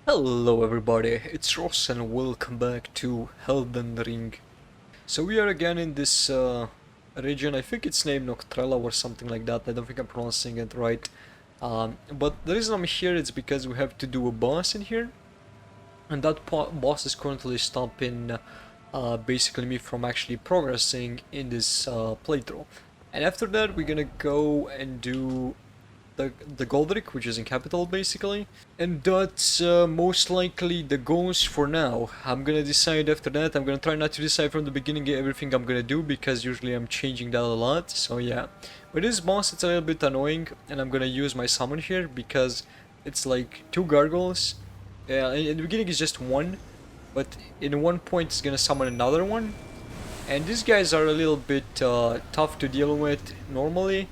Hello everybody, it's Ross and welcome back to Elden Ring. So we are again in this region. I think it's named Noctrella or something like that. I don't think I'm pronouncing it right. But the reason I'm here is because we have to do a boss in here. And that boss is currently stopping basically me from actually progressing in this playthrough. And after that we're gonna go and do the Goldrick, which is in capital basically, and that's most likely the goals for now. I'm gonna decide after that. I'm gonna try not to decide from the beginning everything I'm gonna do, because usually I'm changing that a lot, so yeah. With this boss it's a little bit annoying, and I'm gonna use my summon here because it's like two gargoyles. Yeah, in the beginning it's just one, but in one point it's gonna summon another one, and these guys are a little bit tough to deal with normally.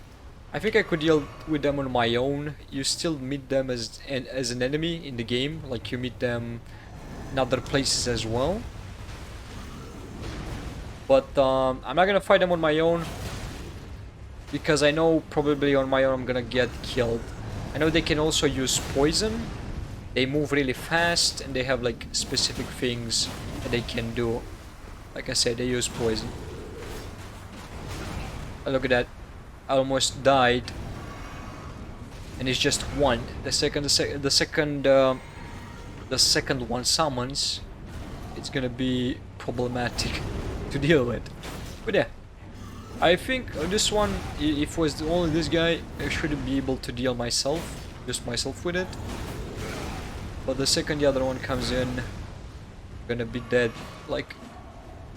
I think I could deal with them on my own. You still meet them as an enemy in the game, like you meet them in other places as well. But I'm not gonna fight them on my own, because I know probably on my own I'm gonna get killed. I know they can also use poison. They move really fast and they have like specific things that they can do. Like I said, they use poison. Oh, look at that. I almost died, and it's just one. The second one summons, it's gonna be problematic to deal with. But yeah, I think this one, if it was only this guy, I should be able to deal just myself with it. But the second the other one comes in, I'm gonna be dead. Like,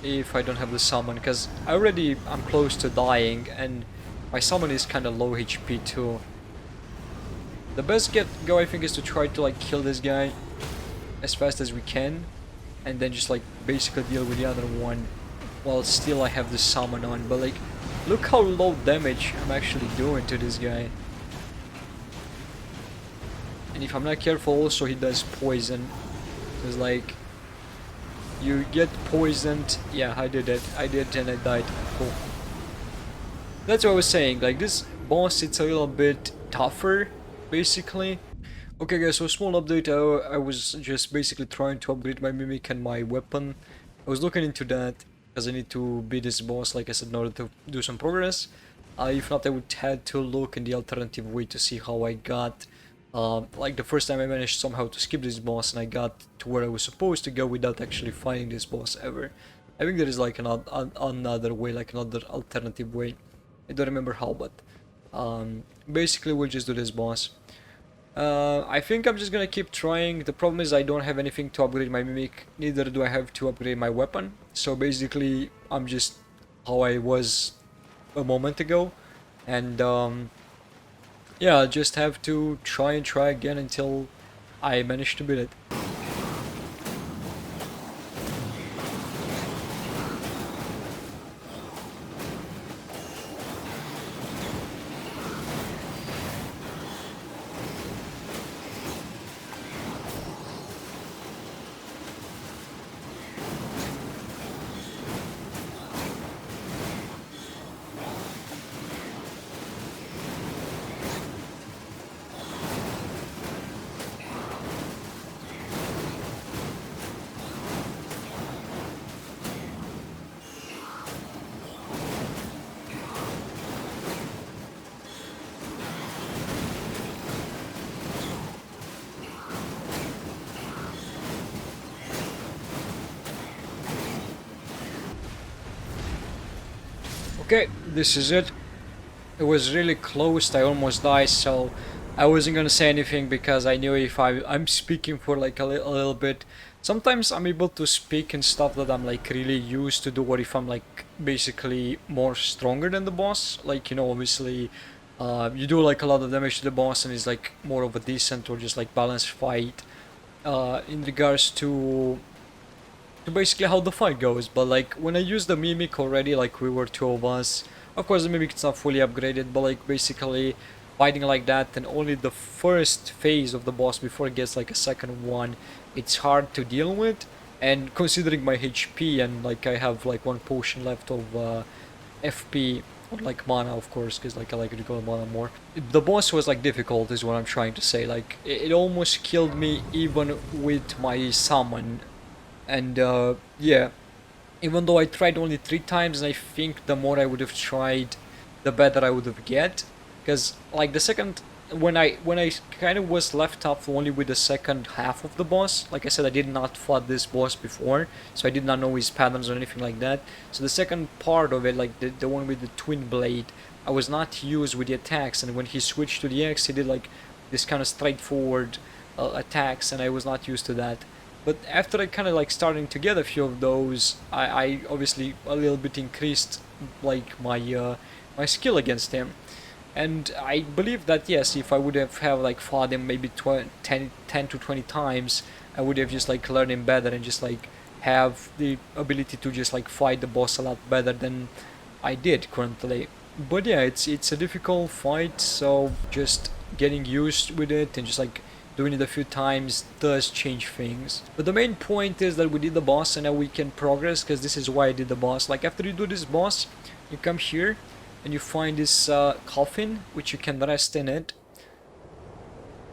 if I don't have the summon, because I'm close to dying, and my summon is kind of low HP too. The best go I think is to try to like kill this guy as fast as we can, and then just like basically deal with the other one while still I have the summon on. But like, look how low damage I'm actually doing to this guy. And if I'm not careful also he does poison. Cause like, you get poisoned. Yeah, I did it. I did, and I died. Cool. That's what I was saying, like this boss, it's a little bit tougher, basically. Okay guys, so small update. I was just basically trying to upgrade my mimic and my weapon. I was looking into that, because I need to beat this boss, like I said, in order to do some progress. If not, I would have to look in the alternative way to see how I got, like the first time I managed somehow to skip this boss and I got to where I was supposed to go without actually fighting this boss ever. I think there is like another way, like another alternative way. I don't remember how, but basically we'll just do this boss. I think I'm just gonna keep trying. The problem is I don't have anything to upgrade my mimic, neither do I have to upgrade my weapon. So basically I'm just how I was a moment ago, and yeah, I'll just have to try again until I manage to beat it. Okay, this is it. It was really close, I almost died, so I wasn't gonna say anything because I knew if I'm speaking for like a little bit. Sometimes I'm able to speak and stuff that I'm like really used to do, or if I'm like basically more stronger than the boss. Like, you know, obviously you do like a lot of damage to the boss and it's like more of a decent or just like balanced fight in regards to basically how the fight goes. But like when I use the mimic already, like we were two of us, of course the mimic is not fully upgraded, but like basically fighting like that and only the first phase of the boss before it gets like a second one, it's hard to deal with. And considering my HP and like I have like one potion left of FP, Or like mana, of course, because like I like to go mana more. The boss was like difficult, is what I'm trying to say. Like it almost killed me even with my summon, and yeah. Even though I tried only 3 times, and I think the more I would have tried, the better I would have get. Because like the second, when I kind of was left off only with the second half of the boss. Like I said, I did not fought this boss before, so I did not know his patterns or anything like that. So the second part of it, like the one with the twin blade, I was not used with the attacks, and when he switched to the X, he did like this kind of straightforward attacks, and I was not used to that. But after I kind of like starting to get a few of those, I obviously a little bit increased like my skill against him. And I believe that yes, if I would have like fought him maybe 10 to 20 times, I would have just like learned him better and just like have the ability to just like fight the boss a lot better than I did currently. But yeah, it's a difficult fight, so just getting used with it and just like doing it a few times does change things. But the main point is that we did the boss and now we can progress, because this is why I did the boss. Like after you do this boss, you come here and you find this coffin, which you can rest in it.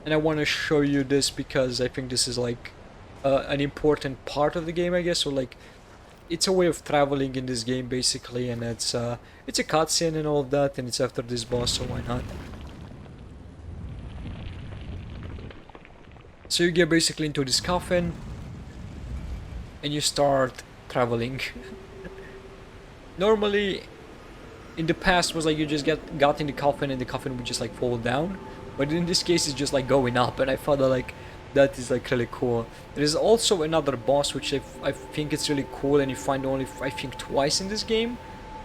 And I want to show you this because I think this is like an important part of the game, I guess, or like it's a way of traveling in this game basically, and it's a cutscene and all of that, and it's after this boss, so why not? So you get basically into this coffin and you start traveling. Normally in the past was like you just got in the coffin and the coffin would just like fall down, but in this case it's just like going up, and I thought that like that is like really cool. There is also another boss which I think it's really cool, and you find only I think twice in this game,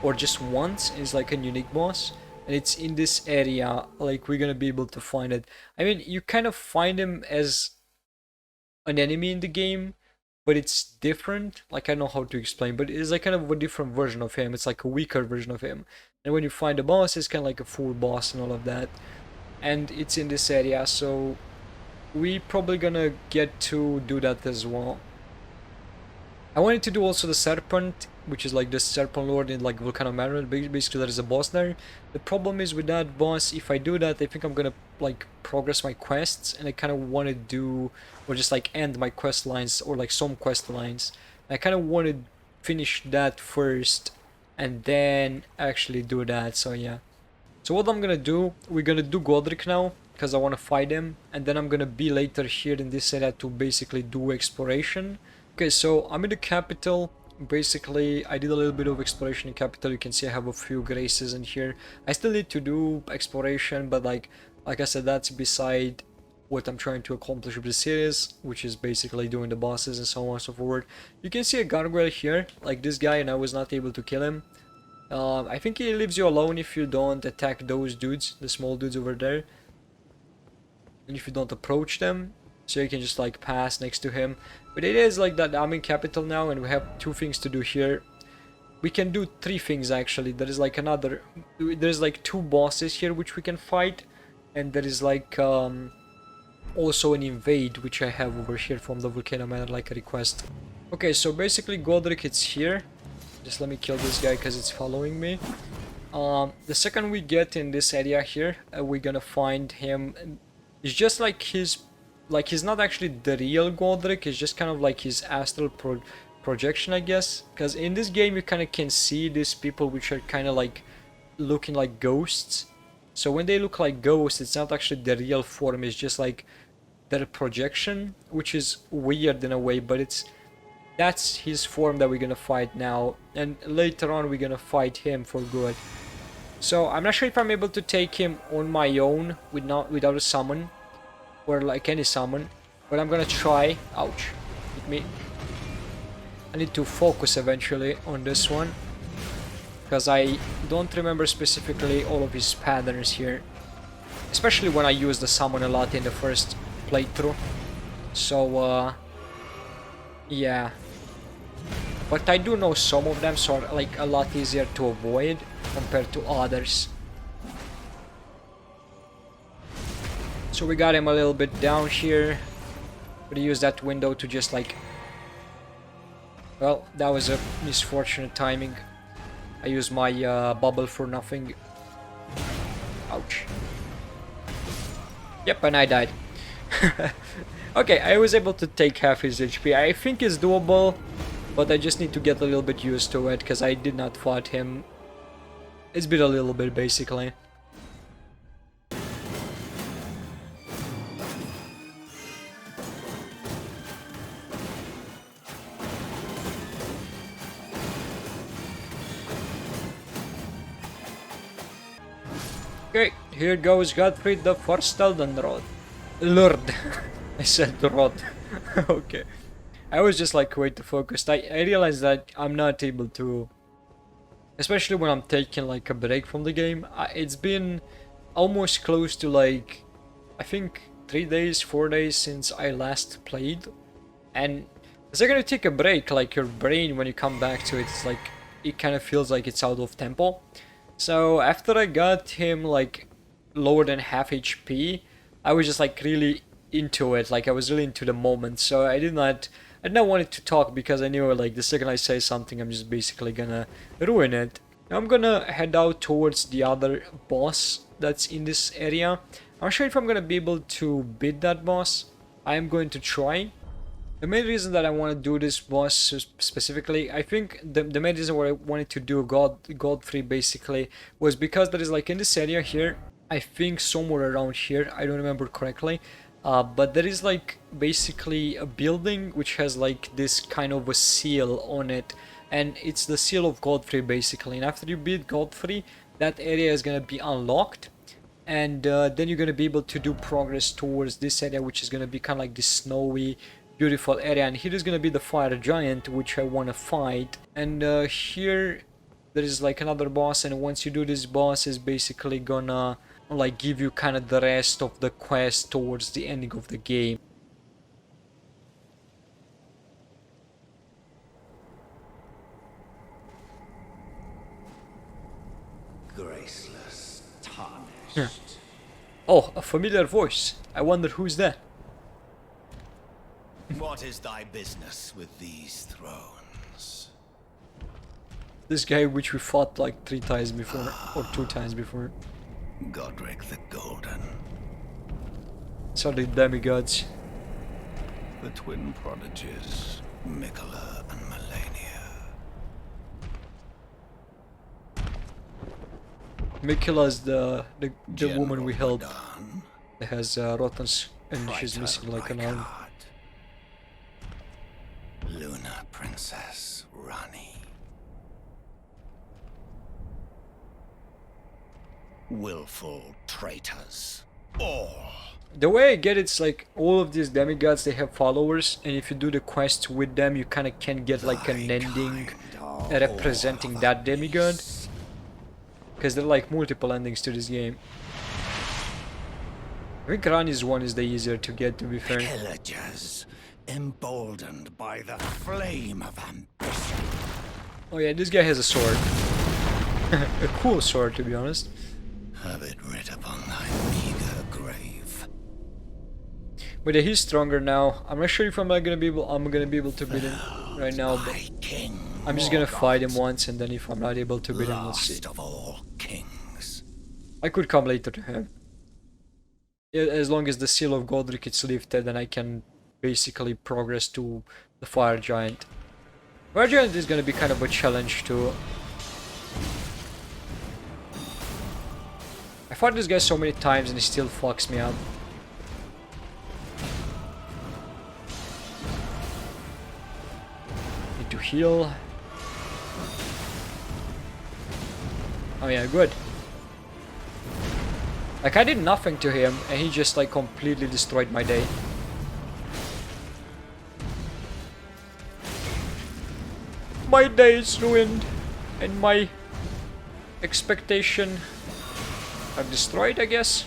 or just once. It's like a unique boss, and it's in this area. Like we're gonna be able to find it. I mean, you kind of find him as an enemy in the game, but it's different. Like I don't know how to explain, but it's like kind of a different version of him. It's like a weaker version of him, and when you find the boss, it's kind of like a full boss and all of that, and it's in this area, so we probably gonna get to do that as well. I wanted to do also the Serpent, which is like the Serpent Lord in like Volcano Manor. Basically there is a boss there. The problem is with that boss, if I do that, I think I'm gonna like progress my quests, and I kind of want to do, or just like end my quest lines, or like some quest lines. I kind of want to finish that first and then actually do that, so yeah. So what I'm gonna do, we're gonna do Godric now, because I want to fight him, and then I'm gonna be later here in this area to basically do exploration. Okay, so I'm in the capital. Basically, I did a little bit of exploration in capital. You can see I have a few graces in here. I still need to do exploration, but like I said, that's beside what I'm trying to accomplish with the series, which is basically doing the bosses and so on and so forth. You can see a gargoyle here, like this guy, and I was not able to kill him. I think he leaves you alone if you don't attack those dudes, the small dudes over there, and if you don't approach them, so you can just like pass next to him. But it is like that I'm in capital now, and we have 2 things to do here. We can do 3 things actually. There is like there's like 2 bosses here which we can fight, and there is like also an invade which I have over here from the Volcano Manor, like a request. Okay, so basically Godric, it's here. Just let me kill this guy because it's following me. The second we get in this area here, we're gonna find him. It's just like he's not actually the real Godric. It's just kind of like his astral projection, I guess. Because in this game you kind of can see these people which are kind of like looking like ghosts. So when they look like ghosts, it's not actually the real form. It's just like their projection, which is weird in a way, but that's his form that we're gonna fight now, and later on we're gonna fight him for good. So I'm not sure if I'm able to take him on my own without a summon, or like any summon, but I'm gonna try. Ouch, hit me. I need to focus eventually on this one, because I don't remember specifically all of his patterns here, especially when I used the summon a lot in the first playthrough. So yeah, but I do know some of them, so are like a lot easier to avoid compared to others. So we got him a little bit down here. But he used that window to just like... Well, that was a misfortunate timing. I use my bubble for nothing. Ouch. Yep, and I died. Okay, I was able to take half his HP. I think it's doable, but I just need to get a little bit used to it, because I did not fight him. It's been a little bit, basically. Okay, here goes Godfrey, the first Elden Lord. I said Lord. Okay. I was just like way too focused. I realized that I'm not able to, especially when I'm taking like a break from the game. It's been almost close to like, I think 3 days, 4 days since I last played. And as you're gonna take a break, like your brain, when you come back to it, it's like, it kind of feels like it's out of tempo. So after I got him like lower than half HP, I was just like really into it, like I was really into the moment. So I did not want it to talk, because I knew like the second I say something, I'm just basically gonna ruin it. Now I'm gonna head out towards the other boss that's in this area. I'm not sure if I'm gonna be able to beat that boss. I am going to try. The main reason that I want to do this boss specifically, I think the main reason why I wanted to do Godfrey basically was because there is like in this area here, I think somewhere around here, I don't remember correctly, but there is like basically a building which has like this kind of a seal on it, and it's the seal of Godfrey basically. And after you beat Godfrey, that area is gonna be unlocked, and then you're gonna be able to do progress towards this area, which is gonna be kind of like this snowy, beautiful area. And here is gonna be the fire giant, which I want to fight. And here there is like another boss, and once you do this boss, is basically gonna like give you kind of the rest of the quest towards the ending of the game. Graceless, tarnished. Yeah. Oh, a familiar voice. I wonder who's that. What is thy business with these thrones? This guy which we fought like 3 times before, or 2 times before. Godric the Golden. So the demigods. The twin prodigies, Mikola and Melania. Mikula's the woman we held. Radahn, That has rottens, and she's Rykard missing like an arm. Luna Princess Rani. Willful traitors, all. The way I get it's like all of these demigods, they have followers, and if you do the quest with them, you kind of can get like an ending representing that demigod, because there are like multiple endings to this game. I think Rani's one is the easier to get, to be fair. Pillagers, emboldened by the flame of ambition. Oh yeah, this guy has a sword. A cool sword, to be honest. Have it writ upon thy meager grave. But yeah, he's stronger now. I'm not sure if I'm gonna be able to beat him right now, but I'm just gonna fight him once, and then if I'm not able to beat him, we'll see. Last of all kings. I could come later to him. Yeah, as long as the seal of Godric is lifted, then I can basically progress to the fire giant. Fire giant is gonna be kind of a challenge too. I fought this guy so many times and he still fucks me up. Need to heal. Oh yeah, good. Like I did nothing to him and he just like completely destroyed my day. My day is ruined and my expectation are destroyed, I guess.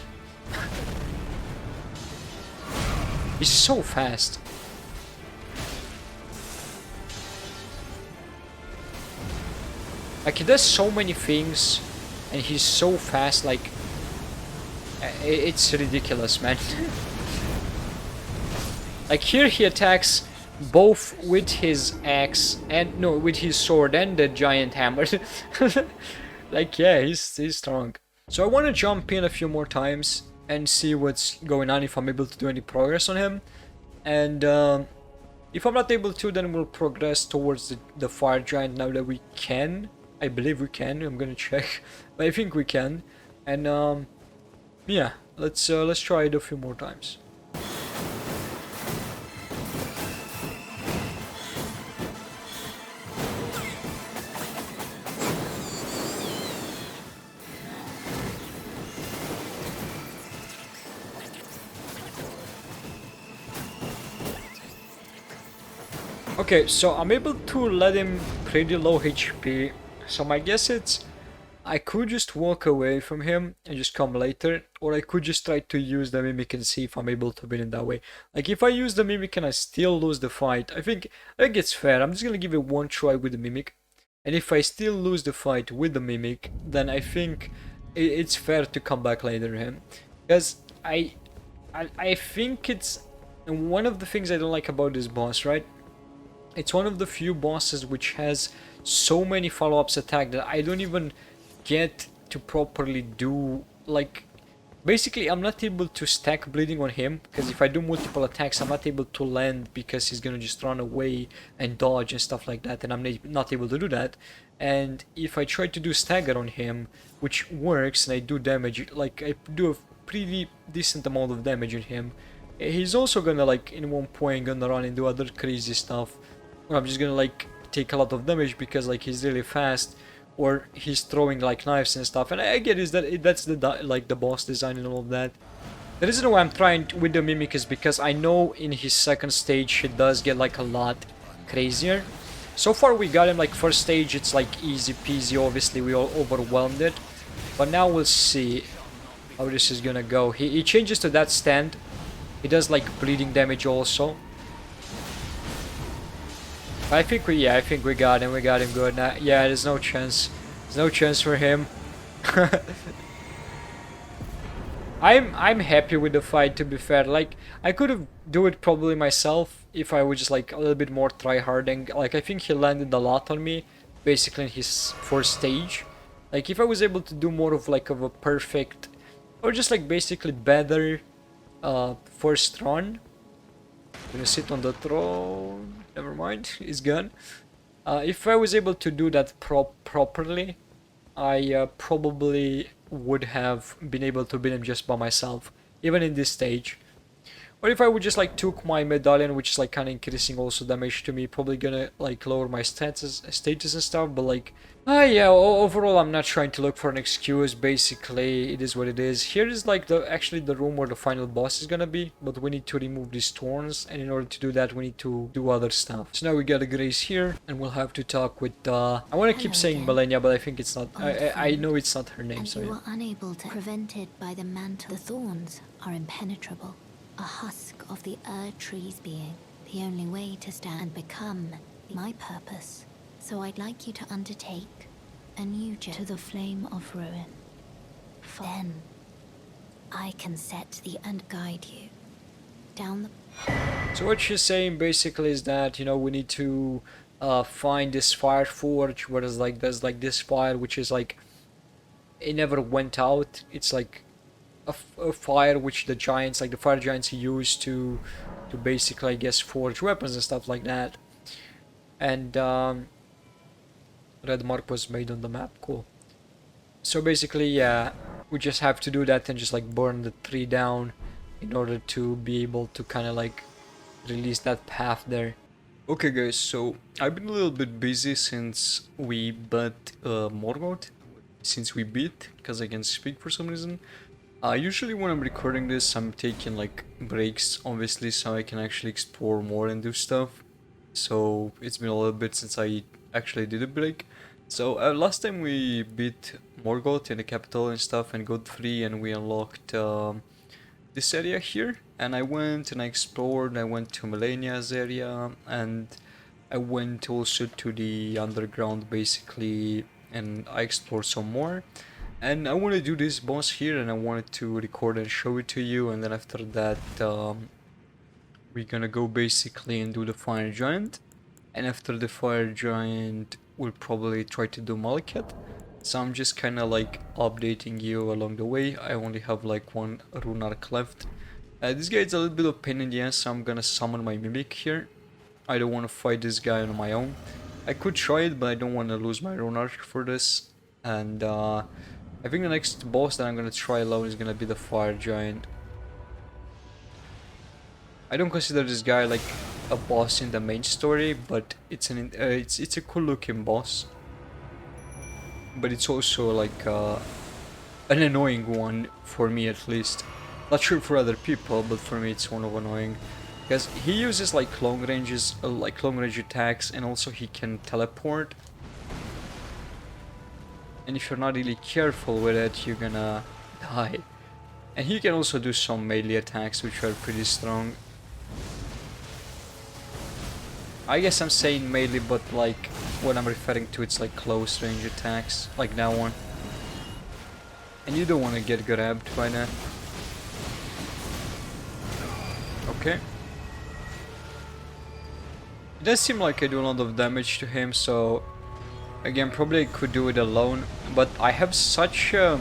He's so fast. Like he does so many things and he's so fast, like it's ridiculous, man. Like here he attacks both with his axe and no, with his sword and the giant hammer. Like, yeah, he's strong. So I want to jump in a few more times and see what's going on, if I'm able to do any progress on him. And if I'm not able to, then we'll progress towards the fire giant now that we can. I believe we can. I'm gonna check, but I think we can. And yeah, let's try it a few more times. Okay, so I'm able to let him pretty low HP, so my guess it's I could just walk away from him and just come later, or I could just try to use the Mimic and see if I'm able to win in that way. Like, if I use the Mimic and I still lose the fight, I think it's fair. I'm just gonna give it one try with the Mimic, and if I still lose the fight with the Mimic, then I think it's fair to come back later him. Because I think it's one of the things I don't like about this boss, right? It's one of the few bosses which has so many follow-ups attack that I don't even get to properly do. Like, basically I'm not able to stack bleeding on him, because if I do multiple attacks I'm not able to land, because he's gonna just run away and dodge and stuff like that, and I'm not able to do that. And if I try to do stagger on him, which works, and I do damage, like I do a pretty decent amount of damage on him, he's also gonna, like, in one point gonna run and do other crazy stuff. I'm just gonna, like, take a lot of damage because, like, he's really fast, or he's throwing, like, knives and stuff. And I get is that that's the like the boss design and all of that. The reason why I'm trying with the Mimic is because I know in his second stage he does get, like, a lot crazier. So far we got him, like, first stage it's like easy peasy, obviously we all overwhelmed it, but now we'll see how this is gonna go. He changes to that stand. He does, like, bleeding damage also. I think we got him. We got him good. Now, yeah, there's no chance. There's no chance for him. I'm happy with the fight, to be fair. Like, I could have do it probably myself if I was just, like, a little bit more try-harding. Like, I think he landed a lot on me, basically in his first stage. Like, if I was able to do more of, like, of a perfect, or just, like, basically better first run. Gonna sit on the throne. Never mind, he's gone. If I was able to do that properly, I probably would have been able to beat him just by myself, even in this stage. Or if I would just, like, took my medallion, which is, like, kind of increasing also damage to me, probably gonna, like, lower my status and stuff, but, like, yeah, overall I'm not trying to look for an excuse. Basically it is what it is. Here is, like, actually the room where the final boss is gonna be, but we need to remove these thorns, and in order to do that we need to do other stuff. So now we got a Grace here, and we'll have to talk with I want to keep saying Malenia, but I think it's not. I know it's not her name. And so you yeah. are unable to prevent it by the mantle. The thorns are impenetrable. A husk of the Erd trees being the only way to stand and become my purpose. So I'd like you to undertake a new journey to the flame of ruin. Then I can set the and guide you down the. So what she's saying basically is that, you know, we need to find this fire forge where there's like this fire which is like it never went out. It's like a fire which the giants, like the fire giants, use to basically, I guess, forge weapons and stuff like that. And red mark was made on the map. Cool. So basically, yeah, we just have to do that and just, like, burn the tree down in order to be able to kind of, like, release that path there. Okay guys, so I've been a little bit busy since we beat Morgott, because I can speak for some reason. Usually when I'm recording this I'm taking, like, breaks, obviously, so I can actually explore more and do stuff. So it's been a little bit since I actually did a break. So last time we beat Morgott in the capital and stuff, and Godfrey, and we unlocked this area here, and I went and I explored. I went to Malenia's area, and I went also to the underground basically, and I explored some more. And I want to do this boss here, and I wanted to record and show it to you, and then after that we're gonna go basically and do the fire giant. And after the fire giant, we'll probably try to do Malekith. So I'm just kind of like updating you along the way. I only have like one rune arc left. This guy is a little bit of pain in the ass, so I'm gonna summon my mimic here. I don't want to fight this guy on my own. I could try it, but I don't want to lose my rune arc for this. And I think the next boss that I'm gonna try alone is gonna be the fire giant. I don't consider this guy like a boss in the main story, but it's a cool looking boss. But it's also like an annoying one for me, at least. Not sure for other people, but for me it's one of annoying, because he uses like long range attacks, and also he can teleport. And if you're not really careful with it, you're gonna die. And he can also do some melee attacks, which are pretty strong. I guess I'm saying melee, but like what I'm referring to, it's like close range attacks, like that one. And you don't want to get grabbed by that. Okay. It does seem like I do a lot of damage to him, so again, probably I could do it alone. But I have such a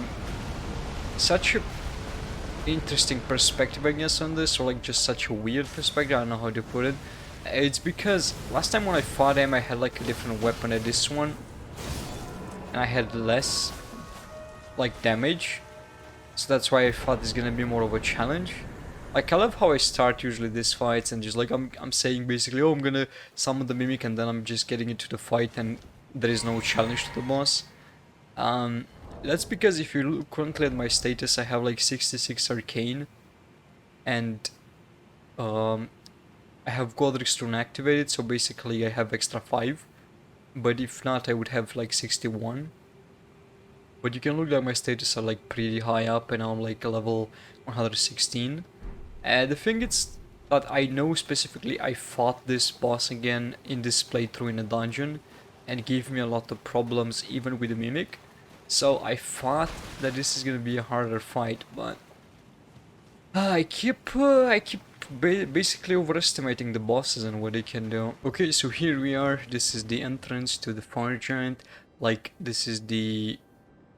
interesting perspective, I guess, on this, or like just such a weird perspective. I don't know how to put it. It's because last time when I fought him, I had like a different weapon than this one, and I had less like damage, so that's why I thought it's gonna be more of a challenge. Like, I love how I start usually these fights and just like I'm saying basically, oh, I'm gonna summon the mimic, and then I'm just getting into the fight and there is no challenge to the boss. That's because if you look currently at my status, I have like 66 arcane, and I have Godric's rune activated, so basically I have extra 5. But if not, I would have like 61. But you can look at my status are like pretty high up, and I'm like level 116. The thing is that I know specifically I fought this boss again in this playthrough in a dungeon, and it gave me a lot of problems even with the mimic. So I thought that this is gonna be a harder fight, but I keep basically overestimating the bosses and what they can do. Okay, so here we are. This is the entrance to the fire giant. Like, this is the...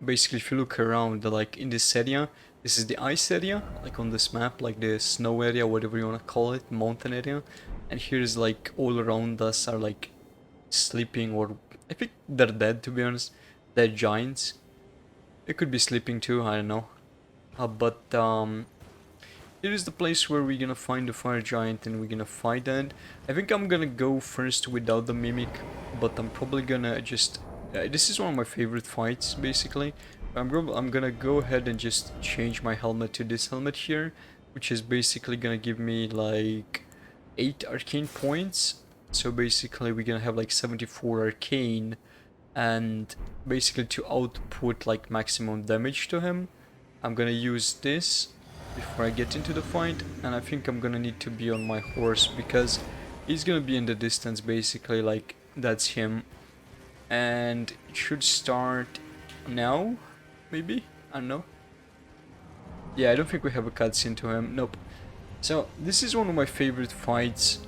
Basically, if you look around, like in this area, this is the ice area, like on this map, like the snow area, whatever you want to call it, mountain area. And here's like all around us are like sleeping, or I think they're dead, to be honest. They're giants. They could be sleeping too, I don't know. But here is the place where we're gonna find the fire giant and we're gonna fight that. I think I'm gonna go first without the mimic, but I'm probably gonna just... this is one of my favorite fights, basically. I'm gonna go ahead and just change my helmet to this helmet here, which is basically gonna give me like 8 arcane points. So basically we're gonna have like 74 arcane, and basically to output like maximum damage to him, I'm gonna use this before I get into the fight. And I think I'm gonna need to be on my horse, because he's gonna be in the distance, basically, like that's him. And it should start now, maybe? I don't know. Yeah, I don't think we have a cutscene to him. Nope. So this is one of my favorite fights,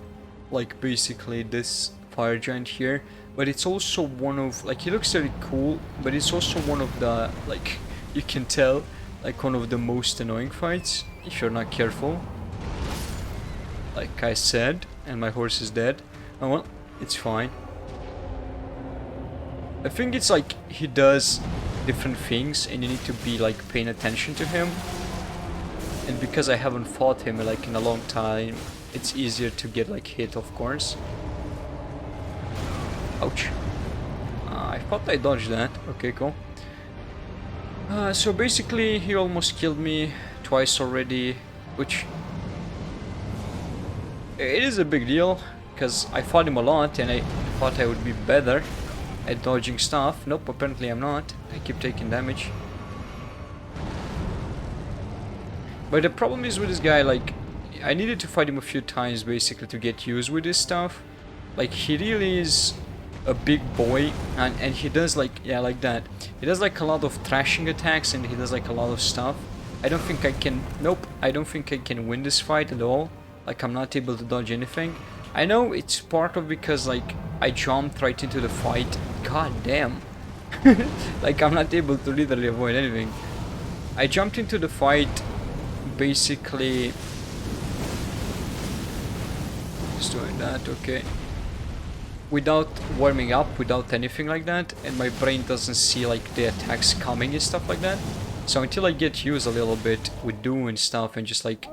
like basically this fire giant here. But it's also one of, like, he looks very cool, but it's also one of the, like, you can tell, like one of the most annoying fights if you're not careful. Like I said, and my horse is dead. Oh well, it's fine. I think it's like he does different things and you need to be like paying attention to him. And because I haven't fought him like in a long time, it's easier to get like hit, of course. Ouch. I thought I dodged that. Okay, cool. So basically he almost killed me twice already, which it is a big deal, because I fought him a lot and I thought I would be better at dodging stuff. Nope, apparently I'm not. I keep taking damage. But the problem is with this guy, like, I needed to fight him a few times basically to get used with this stuff. Like, he really is a big boy, and he does like, yeah, like that. He does like a lot of thrashing attacks, and he does like a lot of stuff. I don't think I can, nope, I don't think I can win this fight at all. Like I'm not able to dodge anything. I know it's part of because like I jumped right into the fight. God damn. Like I'm not able to literally avoid anything. I jumped into the fight basically just doing that, okay. Without warming up, without anything like that, and my brain doesn't see like the attacks coming and stuff like that. So until I get used a little bit with doing stuff and just like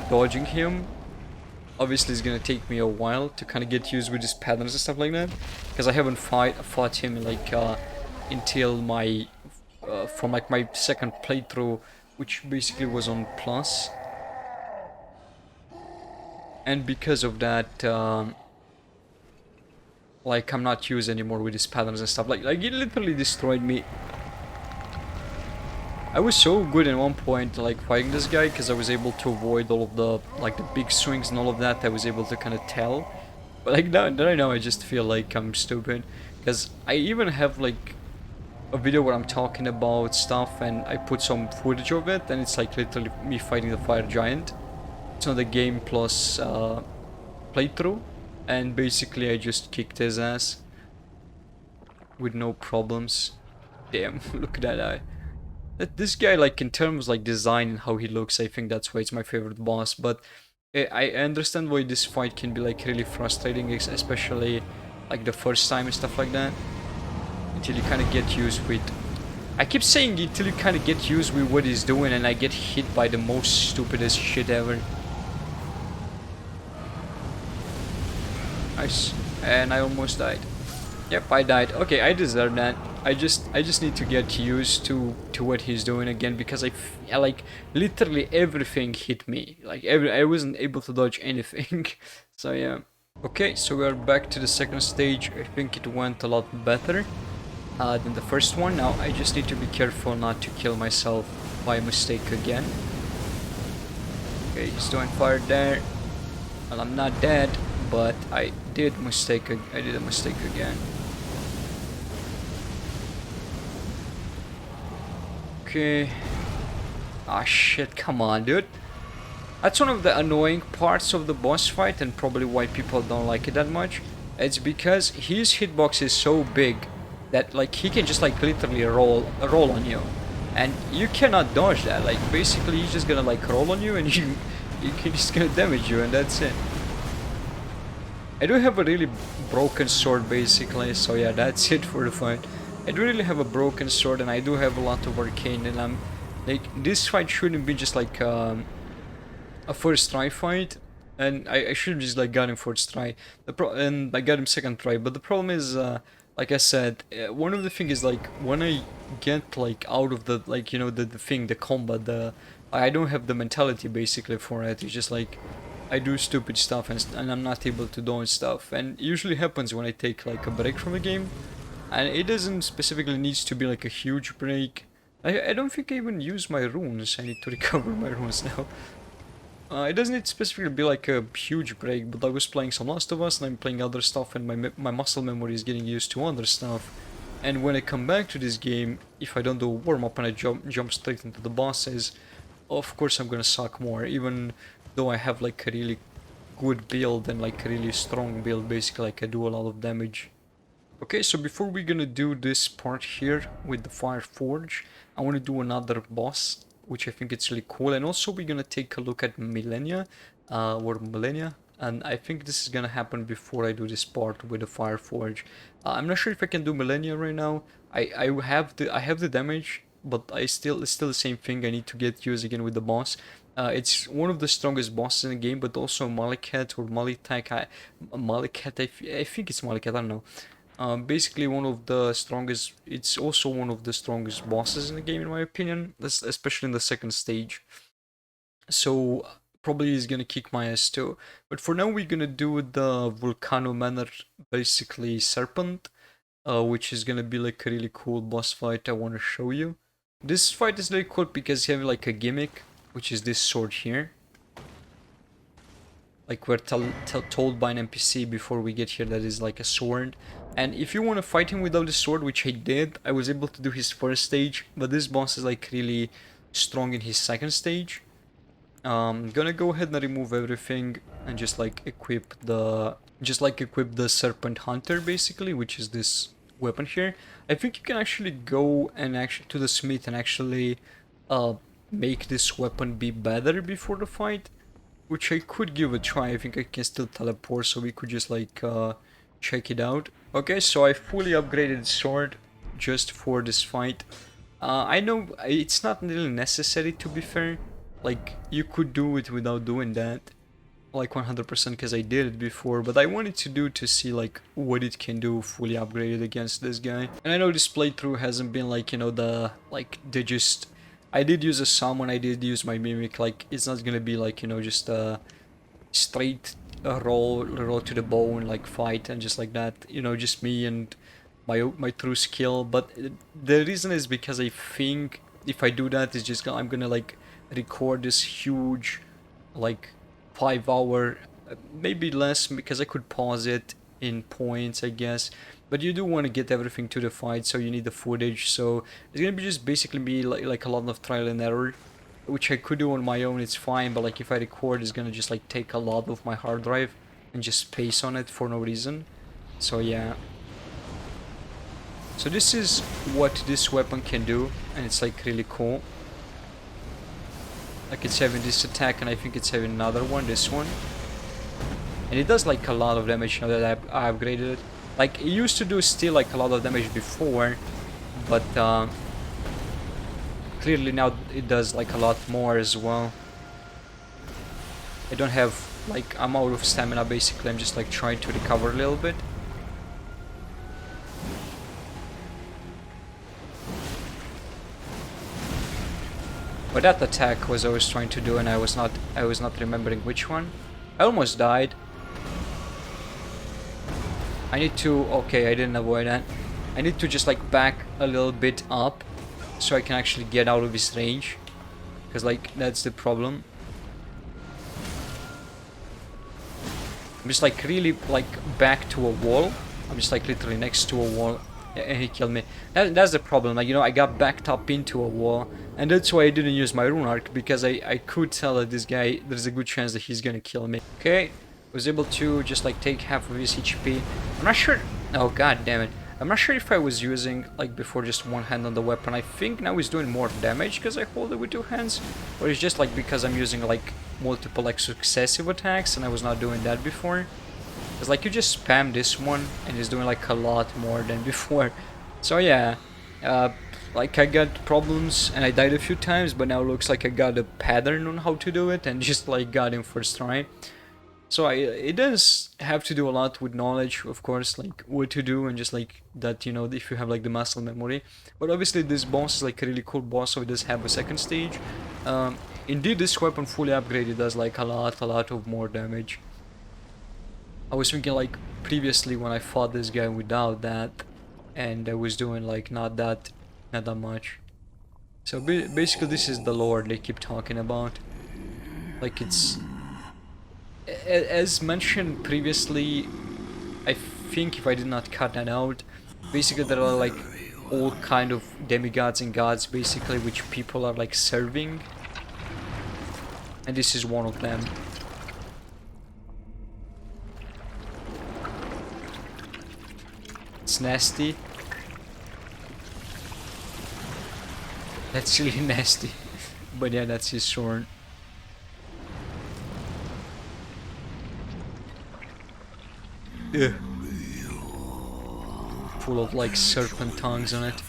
dodging him, obviously it's gonna take me a while to kind of get used with his patterns and stuff like that, because I haven't fought him like until my from like my second playthrough, which basically was on plus, and because of that like I'm not used anymore with his patterns and stuff. Like it literally destroyed me. I was so good at one point like fighting this guy because I was able to avoid all of the like the big swings and all of that. I was able to kind of tell. But like now right now I just feel like I'm stupid, because I even have like a video where I'm talking about stuff and I put some footage of it, and it's like literally me fighting the fire giant. It's not a game plus playthrough, and basically I just kicked his ass with no problems. Damn, look at that eye. This guy, like in terms like design and how he looks, I think that's why it's my favorite boss. But I understand why this fight can be like really frustrating, especially like the first time and stuff like that, until you kind of get used with. I keep saying until you kind of get used with what he's doing, and I get hit by the most stupidest shit ever. Nice. And I almost died. Yep, I died. Okay, I deserve that. I just need to get used to what he's doing again, because like literally everything hit me. Like I wasn't able to dodge anything. So yeah. Okay, so we're back to the second stage. I think it went a lot better than the first one. Now I just need to be careful not to kill myself by mistake again. Okay, he's doing fire there. Well, I'm not dead, but I did a mistake again. Okay. Ah shit, come on, dude. That's one of the annoying parts of the boss fight, and probably why people don't like it that much. It's because his hitbox is so big that like he can just like literally roll on you, and you cannot dodge that. Like basically he's just gonna like roll on you, and he's gonna damage you, and that's it. I do have a really broken sword basically, so yeah, that's it for the fight. I do really have a broken sword, and I do have a lot of arcane, and I'm like, this fight shouldn't be just like a first try fight, and I should have just like got him first try, and I got him second try. But the problem is, like I said, one of the thing is like when I get like out of the like, you know, the thing, the combat, I don't have the mentality basically for it. It's just like I do stupid stuff, and I'm not able to do stuff, and it usually happens when I take like a break from the game. And it doesn't specifically needs to be like a huge break. I don't think I even use my runes. I need to recover my runes now. It doesn't need to specifically be like a huge break, but I was playing some Last of Us, and I'm playing other stuff, and my muscle memory is getting used to other stuff. And when I come back to this game, if I don't do a warm-up and I jump straight into the bosses, of course I'm gonna suck more, even though I have like a really good build and like a really strong build. Basically, like I do a lot of damage. Okay, so before we're gonna do this part here with the Fire Forge, I want to do another boss, which I think it's really cool, and also we're gonna take a look at Millennia, and I think this is gonna happen before I do this part with the Fire Forge. I'm not sure if I can do Millennia right now. I have the damage, but it's still the same thing. I need to get used again with the boss. It's one of the strongest bosses in the game, but also Malikat or Malitak. Malikat, I think it's Malikat, I don't know. Basically one of the strongest, it's also one of the strongest bosses in the game in my opinion, especially in the second stage. So probably he's gonna kick my ass too. But for now we're gonna do the Volcano Manor, basically Serpent, which is gonna be like a really cool boss fight I want to show you. This fight is really cool because you have like a gimmick, which is this sword here. Like we're told by an NPC before we get here that is like a sword. And if you want to fight him without the sword, which I did, I was able to do his first stage, but this boss is like really strong in his second stage. Gonna go ahead and remove everything and just like equip the Serpent Hunter basically, which is this weapon here. I think you can actually go and actually to the smith and actually make this weapon be better before the fight, which I could give a try. I think I can still teleport, so we could just like check it out. Okay, so I fully upgraded the sword just for this fight. I know it's not really necessary, to be fair. Like, you could do it without doing that, like 100%, because I did it before, but I wanted to do to see like what it can do fully upgraded against this guy. And I know this playthrough hasn't been like, you know, I did use a summon, I did use my mimic. Like, it's not gonna be like, you know, just a straight roll to the bone like fight and just like that, you know, just me and my true skill. But the reason is because I think if I do that, it's just I'm gonna like record this huge like 5 hour, maybe less, because I could pause it in points, I guess. But you do want to get everything to the fight, so you need the footage. So it's gonna be just basically be like a lot of trial and error, which I could do on my own, it's fine. But like if I record, it's gonna just like take a lot of my hard drive and just space on it for no reason. So yeah. So this is what this weapon can do, and it's like really cool. Like, it's having this attack, and I think it's having another one, this one. And it does like a lot of damage now that I upgraded it. Like, it used to do still like a lot of damage before, but clearly now it does like a lot more as well. I don't have, like, I'm out of stamina basically. I'm just like trying to recover a little bit. But that attack was I was trying to do, and I was not remembering which one. I almost died. I need to, okay, I didn't avoid that. I need to just like back a little bit up so I can actually get out of his range, because like that's the problem. I'm just like really like back to a wall. I'm just like literally next to a wall, and he killed me. That's the problem. Like, you know, I got backed up into a wall, and that's why I didn't use my rune arc, because I could tell that this guy, there's a good chance that he's gonna kill me. Okay, was able to just like take half of his HP. I'm not sure. Oh god damn it! I'm not sure if I was using like before just one hand on the weapon. I think now he's doing more damage because I hold it with two hands, or it's just like because I'm using like multiple like successive attacks, and I was not doing that before. It's like you just spam this one and it's doing like a lot more than before. So yeah, like I got problems and I died a few times, but now it looks like I got a pattern on how to do it and just like got in first try. So it does have to do a lot with knowledge, of course, like what to do, and just like that, you know, if you have like the muscle memory. But obviously this boss is like a really cool boss, so it does have a second stage. Indeed, this weapon fully upgraded does like a lot of more damage. I was thinking like previously when I fought this guy without that, and I was doing like not that much. So basically this is the lore they keep talking about. Like, it's as mentioned previously, I think if I did not cut that out, basically there are like all kind of demigods and gods basically which people are like serving, and this is one of them. It's nasty. That's really nasty. But yeah, that's his sword. Ugh. Full of like serpent tongues on it.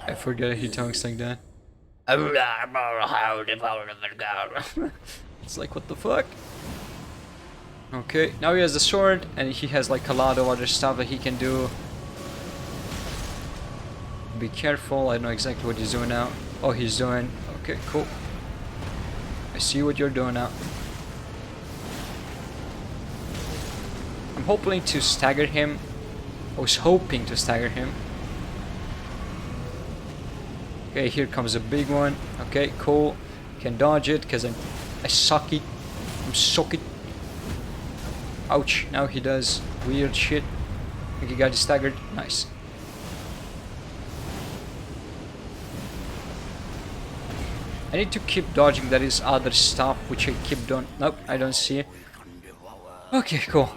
I forget he talks like that. It's like, what the fuck? Okay, now he has the sword, and he has like a lot of other stuff that he can do. Be careful, I know exactly what he's doing now. Oh, he's doing... Okay, cool. I see what you're doing now. I'm hoping to stagger him. I was hoping to stagger him. Okay, here comes a big one. Okay, cool. Can dodge it because I suck it. I'm suck it. Ouch. Now he does weird shit. I think he got staggered. Nice. I need to keep dodging. There is other stuff which I keep doing. Nope, I don't see it. Okay, cool.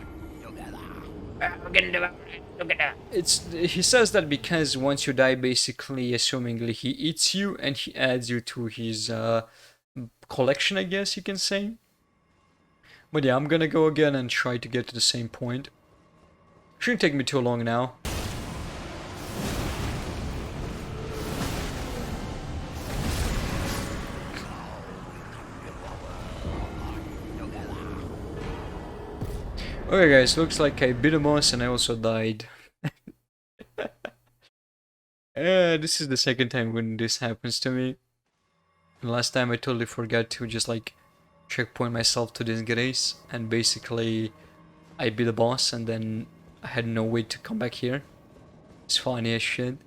He says that because once you die, basically, assumingly, he eats you and he adds you to his collection, I guess you can say. But yeah, I'm gonna go again and try to get to the same point. Shouldn't take me too long now. Okay guys, looks like I beat a boss and I also died. This is the second time when this happens to me. Last time I totally forgot to just like checkpoint myself to disgrace, and basically I beat the boss and then I had no way to come back here. It's funny as shit.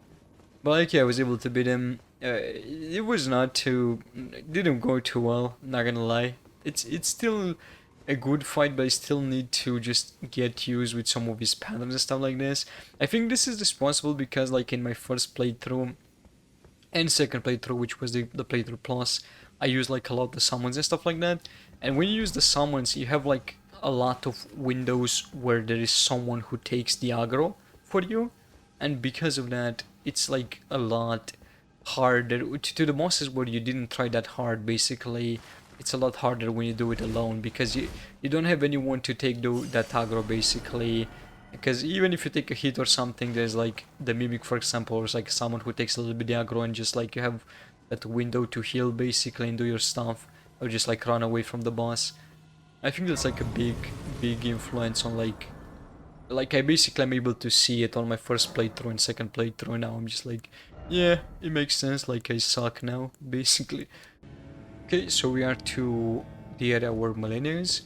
But like yeah, I was able to beat him. It was not too... It didn't go too well, not gonna lie. It's still a good fight, but I still need to just get used with some of his patterns and stuff like this. I think this is responsible because like in my first playthrough and second playthrough, which was the playthrough plus, I used like a lot of the summons and stuff like that. And when you use the summons, you have like a lot of windows where there is someone who takes the aggro for you. And because of that, it's like a lot harder. To the bosses where you didn't try that hard, basically, it's a lot harder when you do it alone, because you don't have anyone to take that aggro, basically. Because even if you take a hit or something, there's like the mimic, for example, or like someone who takes a little bit of aggro, and just like you have that window to heal basically and do your stuff, or just like run away from the boss. I think that's like a big influence on like I basically am able to see it on my first playthrough and second playthrough, and now I'm just like, yeah, it makes sense, like I suck now, basically. Okay, so we are to the area where Millennia is.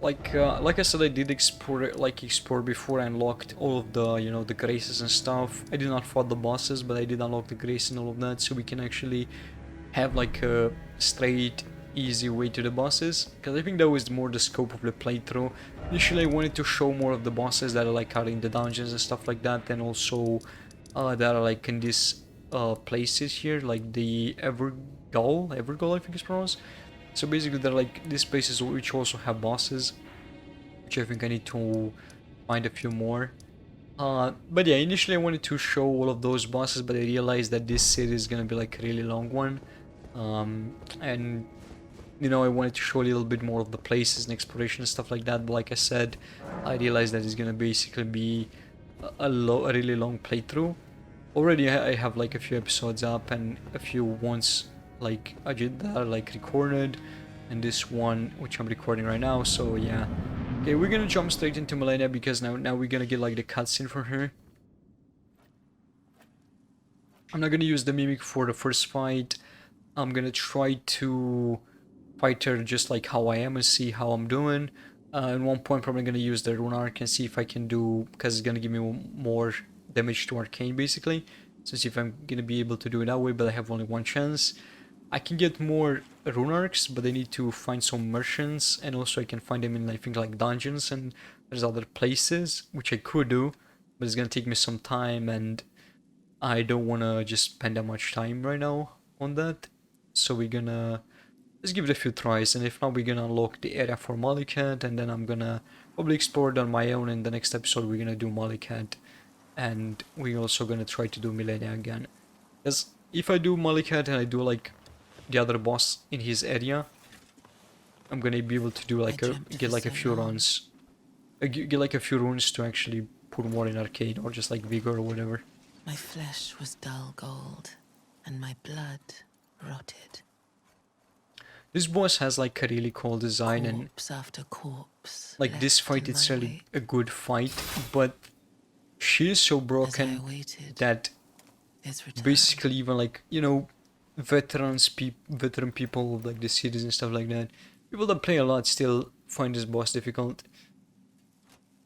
Like I said, I did explore before. I unlocked all of the, you know, the graces and stuff. I did not fight the bosses, but I did unlock the grace and all of that, so we can actually have like a straight, easy way to the bosses. Because I think that was more the scope of the playthrough. Initially, I wanted to show more of the bosses that are like are in the dungeons and stuff like that, and also that are like in these places here, like the Evergall, I think it's pronounced. So basically they're like these places which also have bosses, which I think I need to find a few more. But yeah, initially I wanted to show all of those bosses, but I realized that this series is gonna be like a really long one. And you know, I wanted to show a little bit more of the places and exploration and stuff like that, but like I said, I realized that it's gonna basically be a really long playthrough. Already I have like a few episodes up and a few ones like I did that like recorded, and this one which I'm recording right now, so yeah. Okay, we're gonna jump straight into Millennia because now we're gonna get like the cutscene from her. I'm not gonna use the mimic for the first fight. I'm gonna try to fight her just like how I am and see how I'm doing. At one point probably gonna use the rune arc and see if I can do, because it's gonna give me more damage to arcane basically. So see if I'm gonna be able to do it that way, but I have only one chance. I can get more rune arcs, but I need to find some merchants, and also I can find them in, I think, like dungeons, and there's other places, which I could do, but it's gonna take me some time, and I don't wanna just spend that much time right now on that. So we're gonna let's give it a few tries, and if not, we're gonna unlock the area for Mollycat, and then I'm gonna probably explore it on my own. In the next episode, we're gonna do Mollycat, and we're also gonna try to do Millennia again. Because if I do Mollycat and I do like the other boss in his area, I'm gonna be able to do like get like a few runs, get like a few runes to actually put more in arcane or just like vigor or whatever. My flesh was dull gold, and my blood rotted. This boss has like a really cool design, Corpse after corpse, and like this fight, it's really a good fight, but she is so broken that basically even like, you know, veteran people of like the series and stuff like that, people that play a lot still find this boss difficult.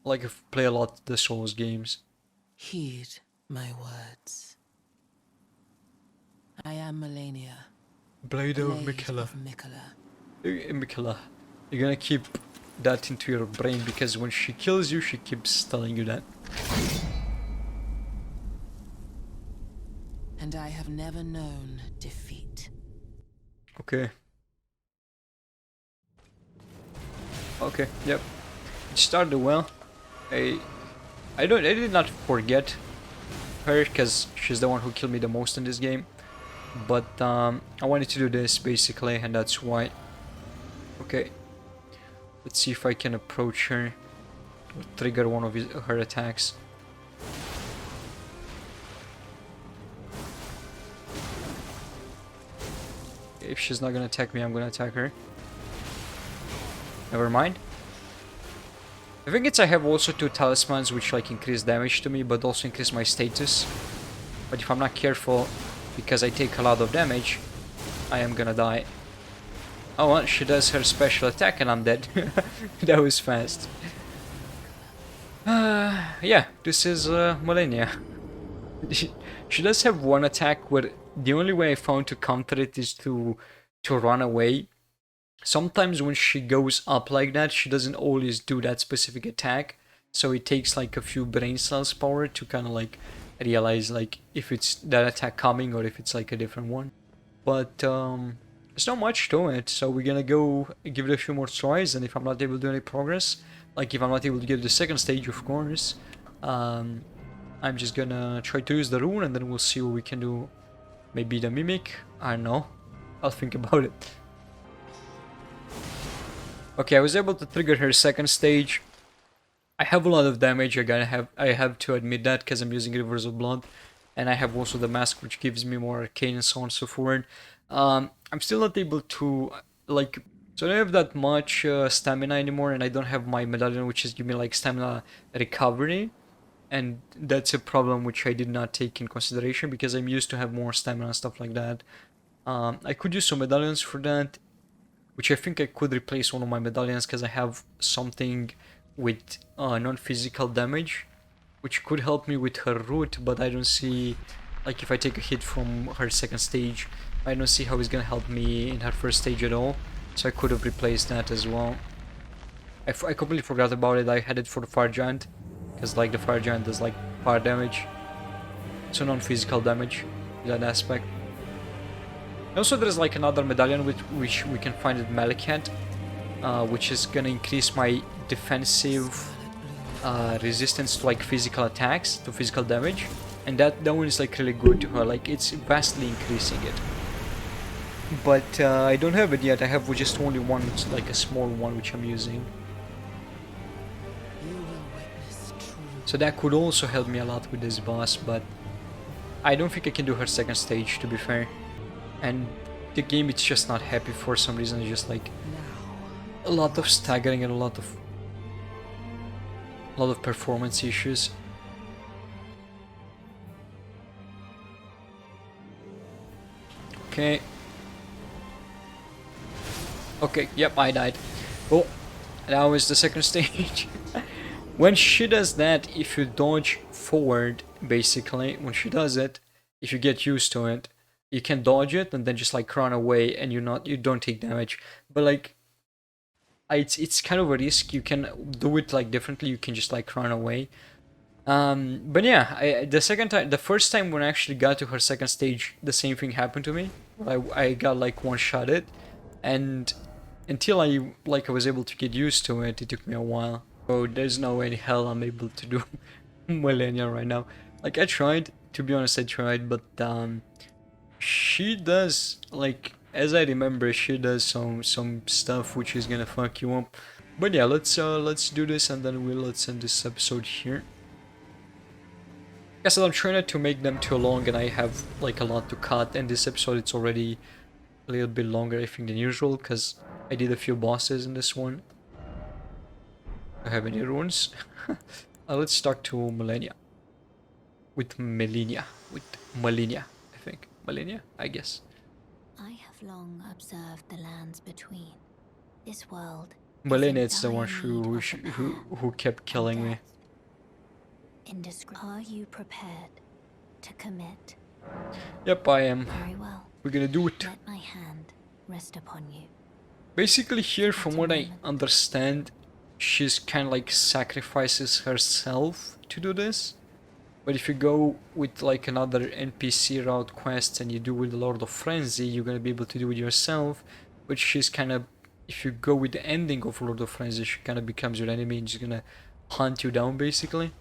Like if play a lot the Souls games. Heed my words. I am Millennia, Blade of Miquella. Miquella. You're gonna keep that into your brain, because when she kills you, she keeps telling you that. And I have never known defeat. Okay. Okay, yep. It started well. I did not forget her because she's the one who killed me the most in this game. But I wanted to do this basically, and that's why. Okay. Let's see if I can approach her or trigger one of her attacks. If she's not gonna attack me, I'm gonna attack her. Never mind. I think I have also 2 talismans which like increase damage to me but also increase my status. But if I'm not careful, because I take a lot of damage, I am gonna die. Oh well, she does her special attack and I'm dead. That was fast. Yeah, this is Millennia. She does have one attack where the only way I found to counter it is to run away. Sometimes when she goes up like that, she doesn't always do that specific attack. So it takes like a few brain cells power to kind of like realize like if it's that attack coming or if it's like a different one. But there's not much to it, so we're gonna go give it a few more tries, and if I'm not able to do any progress, like if I'm not able to get the second stage, of course, I'm just gonna try to use the rune and then we'll see what we can do. Maybe the mimic, I don't know, I'll think about it. Okay, I was able to trigger her second stage. I have a lot of damage, I have to admit that, because I'm using Rivers of Blood. And I have also the mask, which gives me more arcane and so on and so forth. I'm still not able to, like... So I don't have that much stamina anymore, and I don't have my medallion, which is giving me like stamina recovery. And that's a problem which I did not take in consideration, because I'm used to have more stamina and stuff like that. I could use some medallions for that, which I think I could replace one of my medallions, because I have something with non-physical damage, which could help me with her root, but I don't see, like if I take a hit from her second stage, I don't see how it's gonna help me in her first stage at all, so I could have replaced that as well. I completely forgot about it. I had it for the Fire Giant, because like the Fire Giant does like fire damage, so non-physical damage in that aspect. Also there's like another medallion with which we can find at Malekith, which is gonna increase my defensive resistance to like physical attacks, to physical damage, and that one is like really good to her, like it's vastly increasing it. But I don't have it yet. I have just only one, like a small one, which I'm using. So that could also help me a lot with this boss, but I don't think I can do her second stage, to be fair. And the game, it's just not happy for some reason. It's just like a lot of staggering and a lot of performance issues. Okay. Okay, yep, I died. Oh, that was the second stage. When she does that, if you dodge forward, basically, when she does it, if you get used to it, you can dodge it and then just like run away, and you don't take damage. But like, it's kind of a risk. You can do it like differently. You can just like run away. But yeah, the first time when I actually got to her second stage, the same thing happened to me. I got like one-shotted, and until I was able to get used to it, it took me a while. So there's no way in hell I'm able to do Millennia right now. Like I tried, to be honest, I tried, but she does, like, as I remember, she does some stuff which is gonna fuck you up. But yeah, let's do this, and then let's end this episode here. Like I said, I'm trying not to make them too long, and I have like a lot to cut, and this episode it's already a little bit longer, I think, than usual, because I did a few bosses in this one. Do I have any runes? Let's start to Millennia. With Millennia, I think. Millennia, I guess. I have long observed the lands between. This world. Millennia is the one who kept killing me. Are you prepared to commit? Yep, I am. Very well. We're gonna do it. Let my hand rest upon you. Basically here, from what I understand, she's kind of like sacrifices herself to do this. But if you go with like another NPC route quest and you do with the Lord of Frenzy, you're gonna be able to do it yourself, which is kind of, if you go with the ending of Lord of Frenzy, she kind of becomes your enemy and she's gonna hunt you down basically.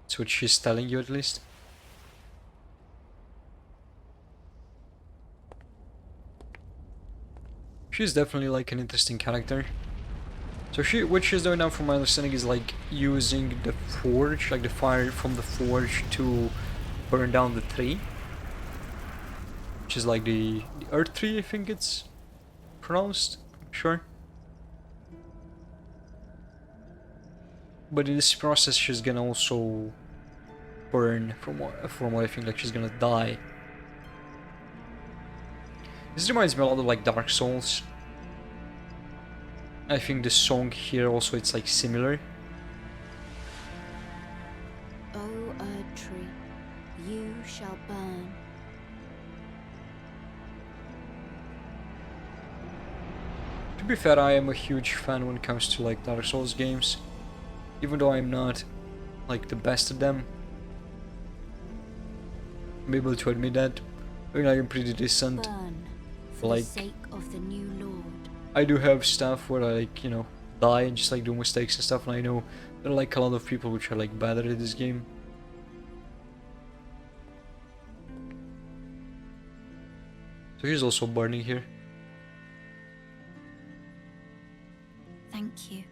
That's what she's telling you at least. She's definitely like an interesting character. So what she's doing now from my understanding is like using the forge, like the fire from the forge to burn down the tree. Which is like the earth tree, I think it's pronounced, I'm sure. But in this process she's gonna also burn, from what I think, like she's gonna die. This reminds me a lot of like Dark Souls. I think the song here also, it's like similar. O Earth Tree, you shall burn. To be fair, I am a huge fan when it comes to like Dark Souls games. Even though I'm not like the best at them. I'm able to admit that. I mean, I'm pretty decent. Burn for Like, the sake of the new Lord. I do have stuff where I like, you know, die and just like do mistakes and stuff, and I know there are like a lot of people which are like better at this game. So he's also burning here. Thank you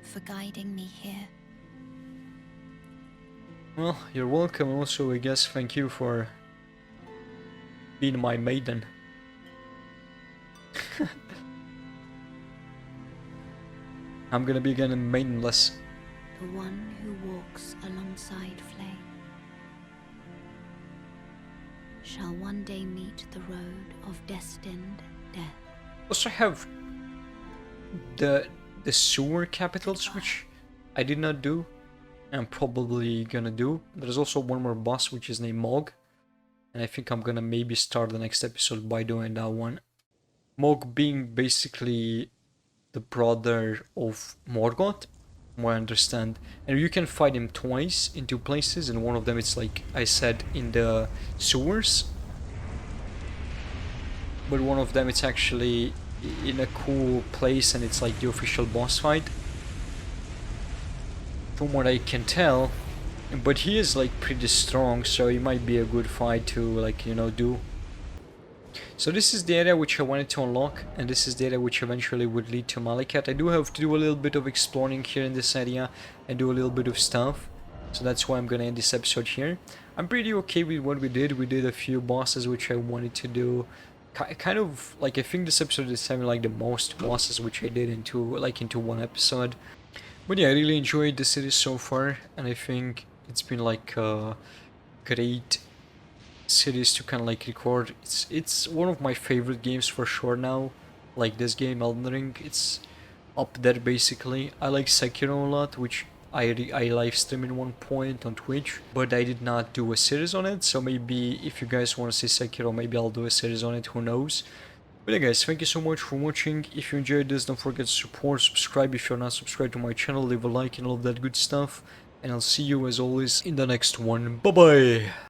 for guiding me here. Well, you're welcome. Also, I guess thank you for being my maiden. I'm gonna be again maidenless. The one who walks alongside flame shall one day meet the road of destined death. Also have the sewer capitals, which I did not do. I'm probably gonna do. There's also one more boss which is named Mog, and I think I'm gonna maybe start the next episode by doing that one. Mog being basically the brother of Morgott, from what I understand, and you can fight him twice in two places, and one of them it's like I said in the sewers, but one of them it's actually in a cool place and it's like the official boss fight, from what I can tell. But he is like pretty strong, so it might be a good fight to like, you know, do. So this is the area which I wanted to unlock, and this is the area which eventually would lead to Malekith. I do have to do a little bit of exploring here in this area and do a little bit of stuff, so that's why I'm gonna end this episode here. I'm pretty okay with what we did. We did a few bosses which I wanted to do. Kind of like, I think this episode is having like the most bosses which I did into one episode. But yeah, I really enjoyed the series so far, and I think it's been like a great series to kind of like record. It's one of my favorite games for sure now. Like this game, Elden Ring, it's up there basically. I like Sekiro a lot, which I live stream in one point on Twitch, but I did not do a series on it. So maybe if you guys want to see Sekiro, maybe I'll do a series on it, who knows. But yeah guys, thank you so much for watching. If you enjoyed this, don't forget to support, subscribe if you're not subscribed to my channel, leave a like and all of that good stuff. And I'll see you as always in the next one. Bye bye!